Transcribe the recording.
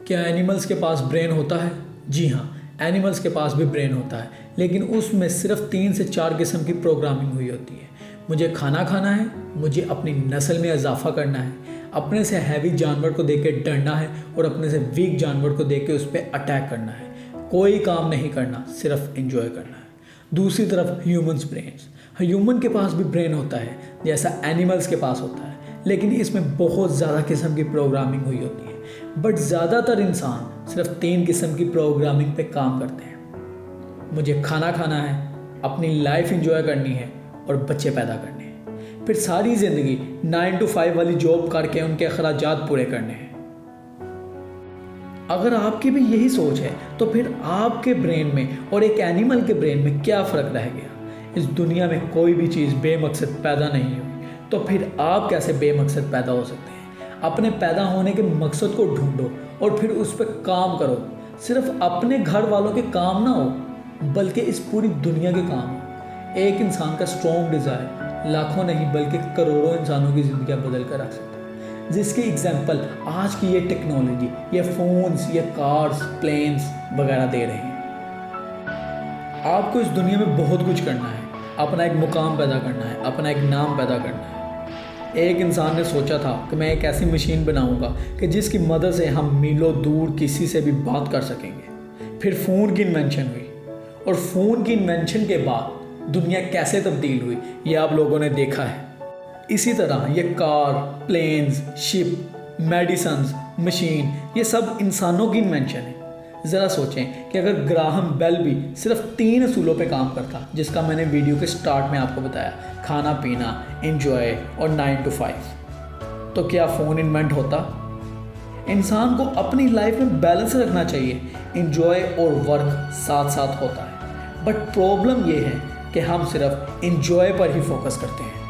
क्या एनिमल्स के पास ब्रेन होता है? जी हाँ, एनिमल्स के पास भी ब्रेन होता है, लेकिन उसमें सिर्फ 3 से 4 किस्म की प्रोग्रामिंग हुई होती है। मुझे खाना खाना है, मुझे अपनी नस्ल में इजाफा करना है, अपने से हैवी जानवर को देख के डरना है और अपने से वीक जानवर को देख के उस पर अटैक करना है। कोई काम नहीं करना, सिर्फ एंजॉय करना है। दूसरी तरफ ह्यूमंस ब्रेन्स। ह्यूमन के पास भी ब्रेन होता है जैसा एनिमल्स के पास होता है, लेकिन इसमें बहुत ज़्यादा किस्म की प्रोग्रामिंग हुई होती है। बट ज़्यादातर इंसान सिर्फ 3 किस्म की प्रोग्रामिंग पे काम करते हैं। मुझे खाना खाना है, अपनी लाइफ एंजॉय करनी है और बच्चे पैदा करने हैं। फिर सारी ज़िंदगी 9 to 5 वाली जॉब करके उनके अखराजात पूरे करने हैं। अगर आपकी भी यही सोच है तो फिर आपके ब्रेन में और एक एनिमल के ब्रेन में क्या फ़र्क रह गया? इस दुनिया में कोई भी चीज़ बेमकसद पैदा नहीं हुई, तो फिर आप कैसे बेमकसद पैदा हो सकते हैं? अपने पैदा होने के मकसद को ढूंढो और फिर उस पर काम करो। सिर्फ अपने घर वालों के काम ना हो, बल्कि इस पूरी दुनिया के काम हो। एक इंसान का स्ट्रॉन्ग डिज़ायर लाखों नहीं बल्कि करोड़ों इंसानों की ज़िंदगी बदल कर रख सकता है। जिसकी एग्जाम्पल आज की ये टेक्नोलॉजी, ये फ़ोन्स, ये कार्स, प्लेन्स वगैरह दे रहे हैं। आपको इस दुनिया में बहुत कुछ करना है। अपना एक मुकाम पैदा करना है, अपना एक नाम पैदा करना है। एक इंसान ने सोचा था कि मैं एक ऐसी मशीन बनाऊंगा कि जिसकी मदद से हम मीलों दूर किसी से भी बात कर सकेंगे। फिर फ़ोन की इन्वेंशन हुई और फ़ोन की इन्वेंशन के बाद दुनिया कैसे तब्दील हुई ये आप लोगों ने देखा है। इसी तरह ये car, planes, ship, medicines, machine, ये सब इंसानों की इन्वेंशन है। ज़रा सोचें कि अगर ग्राहम बेल भी सिर्फ 3 असूलों पे काम करता, जिसका मैंने वीडियो के स्टार्ट में आपको बताया, खाना पीना, एंजॉय और 9 to 5, तो क्या फ़ोन इन्वेंट होता? इंसान को अपनी लाइफ में बैलेंस रखना चाहिए। एंजॉय और वर्क साथ साथ होता है, बट प्रॉब्लम ये है कि हम सिर्फ एंजॉय पर ही फोकस करते हैं।